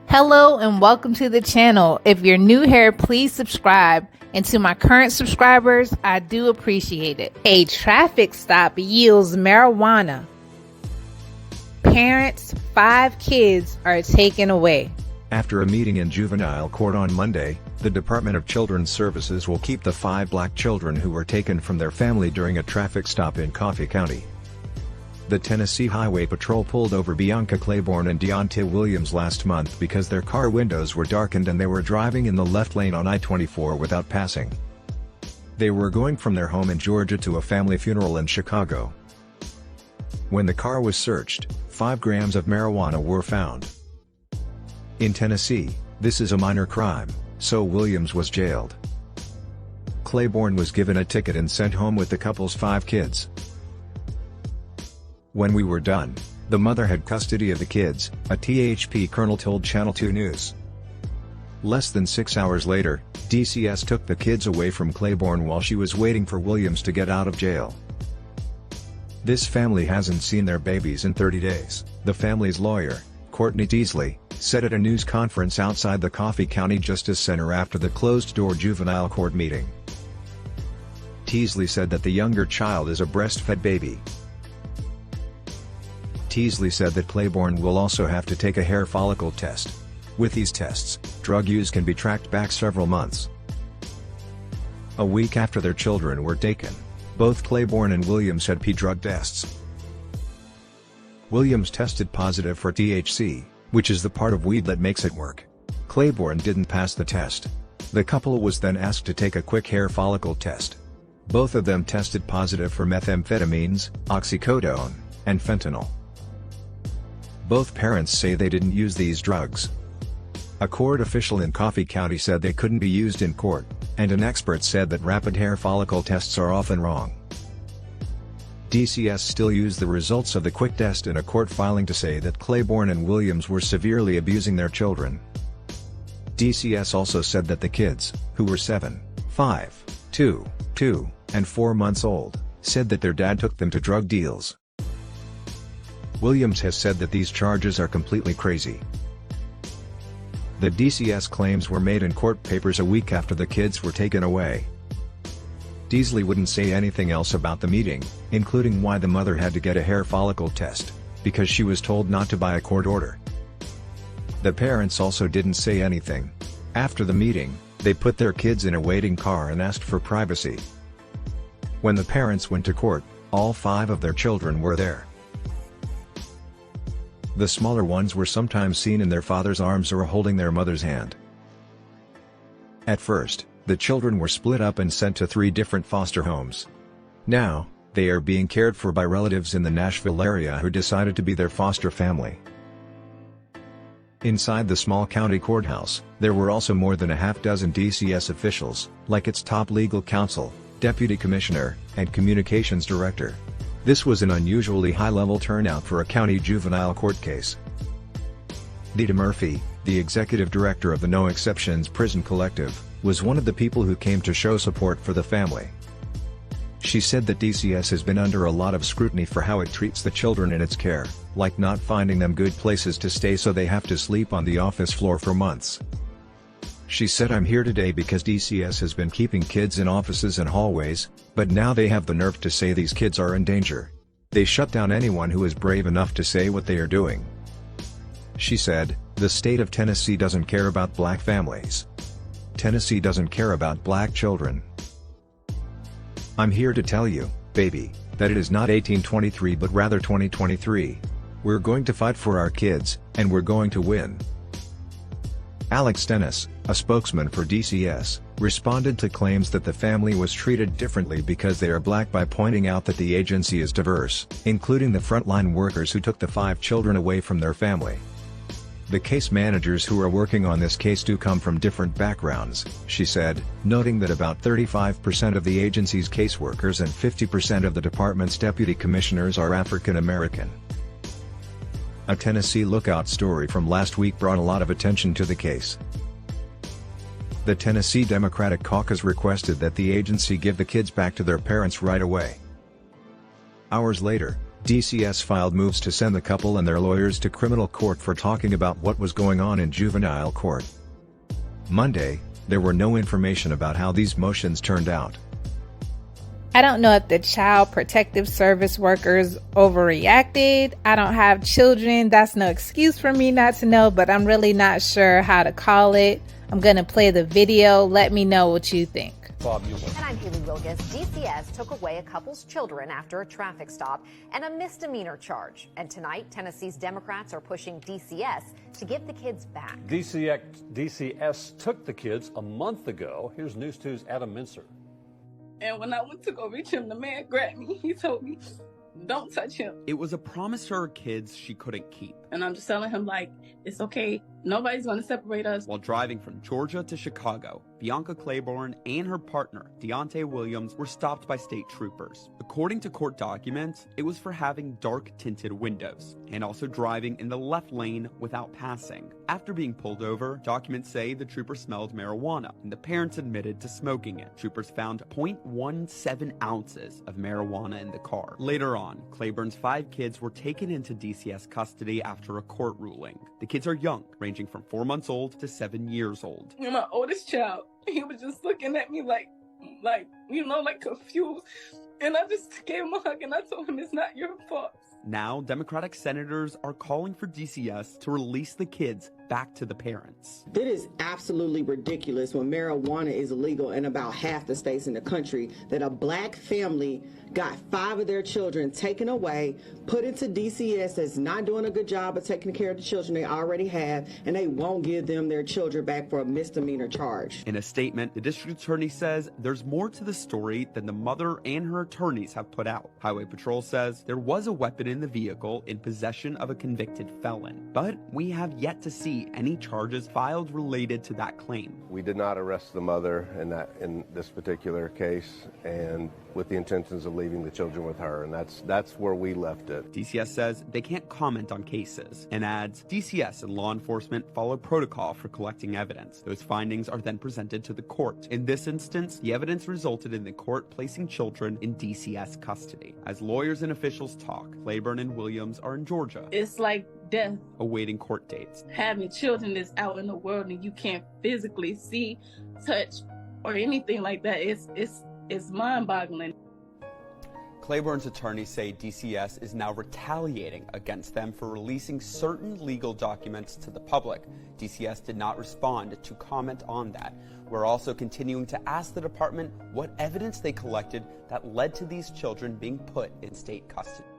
Hello and welcome to the channel. If you're new here, please subscribe. And to my current subscribers, I do appreciate it. A traffic stop yields marijuana. Parents, 5 kids are taken away. After a meeting in juvenile court on Monday, the Department of Children's Services will keep the 5 black children who were taken from their family during a traffic stop in Coffee County. The Tennessee Highway Patrol pulled over Bianca Clayborne and Deonte Williams last month because their car windows were darkened and they were driving in the left lane on I-24 without passing. They were going from their home in Georgia to a family funeral in Chicago. When the car was searched, 5 grams of marijuana were found. In Tennessee, this is a minor crime, so Williams was jailed. Clayborne was given a ticket and sent home with the couple's 5 kids. When we were done, the mother had custody of the kids, a THP colonel told Channel 2 News. Less than 6 hours later, DCS took the kids away from Clayborne while she was waiting for Williams to get out of jail. This family hasn't seen their babies in 30 days, the family's lawyer, Courtney Teasley, said at a news conference outside the Coffee County Justice Center after the closed-door juvenile court meeting. Teasley said that the younger child is a breastfed baby. Teasley said that Clayborne will also have to take a hair follicle test. With these tests, drug use can be tracked back several months. A week after their children were taken, both Clayborne and Williams had drug tests. Williams tested positive for THC, which is the part of weed that makes it work. Clayborne didn't pass the test. The couple was then asked to take a quick hair follicle test. Both of them tested positive for methamphetamines, oxycodone, and fentanyl. Both parents say they didn't use these drugs. A court official in Coffee County said they couldn't be used in court, and an expert said that rapid hair follicle tests are often wrong. DCS still used the results of the quick test in a court filing to say that Clayborne and Williams were severely abusing their children. DCS also said that the kids, who were 7, 5, 2, and 4 months old, said that their dad took them to drug deals. Williams has said that these charges are completely crazy. The DCS claims were made in court papers a week after the kids were taken away. Teasley wouldn't say anything else about the meeting, including why the mother had to get a hair follicle test, because she was told not to by a court order. The parents also didn't say anything. After the meeting, they put their kids in a waiting car and asked for privacy. When the parents went to court, all 5 of their children were there. The smaller ones were sometimes seen in their father's arms or holding their mother's hand. At first, the children were split up and sent to 3 different foster homes. Now, they are being cared for by relatives in the Nashville area who decided to be their foster family. Inside the small county courthouse, there were also more than a half-dozen DCS officials, like its top legal counsel, deputy commissioner, and communications director. This was an unusually high-level turnout for a county juvenile court case. Dita Murphy, the executive director of the No Exceptions Prison Collective, was one of the people who came to show support for the family. She said that DCS has been under a lot of scrutiny for how it treats the children in its care, like not finding them good places to stay so they have to sleep on the office floor for months. She said, "I'm here today because DCS has been keeping kids in offices and hallways, but now they have the nerve to say these kids are in danger. They shut down anyone who is brave enough to say what they are doing." She said, "The state of Tennessee doesn't care about black families. Tennessee doesn't care about black children. I'm here to tell you, baby, that it is not 1823 but rather 2023. We're going to fight for our kids, and we're going to win." Alex Dennis, a spokesman for DCS, responded to claims that the family was treated differently because they are black by pointing out that the agency is diverse, including the frontline workers who took the 5 children away from their family. "The case managers who are working on this case do come from different backgrounds," she said, noting that about 35% of the agency's caseworkers and 50% of the department's deputy commissioners are African American. A Tennessee Lookout story from last week brought a lot of attention to the case. The Tennessee Democratic Caucus requested that the agency give the kids back to their parents right away. Hours later, DCS filed moves to send the couple and their lawyers to criminal court for talking about what was going on in juvenile court. Monday, there were no information about how these motions turned out. I don't know if the Child Protective Service workers overreacted. I don't have children. That's no excuse for me not to know, but I'm really not sure how to call it. I'm going to play the video. Let me know what you think. And I'm Haley Wilgus. DCS took away a couple's children after a traffic stop and a misdemeanor charge. And tonight, Tennessee's Democrats are pushing DCS to give the kids back. DCS took the kids a month ago. Here's News 2's Adam Mincer. And when I went to go reach him, the man grabbed me. He told me, don't touch him. It was a promise to her kids she couldn't keep. And I'm just telling him, like, it's okay. Nobody's going to separate us. While driving from Georgia to Chicago, Bianca Clayborne and her partner, Deonte Williams, were stopped by state troopers. According to court documents, it was for having dark tinted windows and also driving in the left lane without passing. After being pulled over, documents say the trooper smelled marijuana and the parents admitted to smoking it. Troopers found 0.17 ounces of marijuana in the car. Later on, Clayborne's 5 kids were taken into DCS custody after a court ruling. The kids are young, ranging from 4 months old to 7 years old. And my oldest child, he was just looking at me like confused. And I just gave him a hug and I told him it's not your fault. Now, Democratic senators are calling for DCS to release the kids back to the parents. It is absolutely ridiculous when marijuana is illegal in about half the states in the country that a black family got 5 of their children taken away, put into DCS that's not doing a good job of taking care of the children they already have, and they won't give them their children back for a misdemeanor charge. In a statement, the district attorney says there's more to the story than the mother and her attorneys have put out. Highway Patrol says there was a weapon in the vehicle in possession of a convicted felon, but we have yet to see any charges filed related to that claim. We did not arrest the mother in this particular case, and with the intentions of leaving the children with her, and that's where we left it. DCS says they can't comment on cases and adds DCS and law enforcement follow protocol for collecting evidence. Those findings are then presented to the court. In this instance, the evidence resulted in the court placing children in DCS custody. As lawyers and officials talk, Clayborne and Williams are in Georgia. It's like death. Awaiting court dates. Having children that's out in the world and you can't physically see, touch, or anything like that, it's mind-boggling. Clayborne's attorneys say DCS is now retaliating against them for releasing certain legal documents to the public. DCS did not respond to comment on that. We're also continuing to ask the department what evidence they collected that led to these children being put in state custody.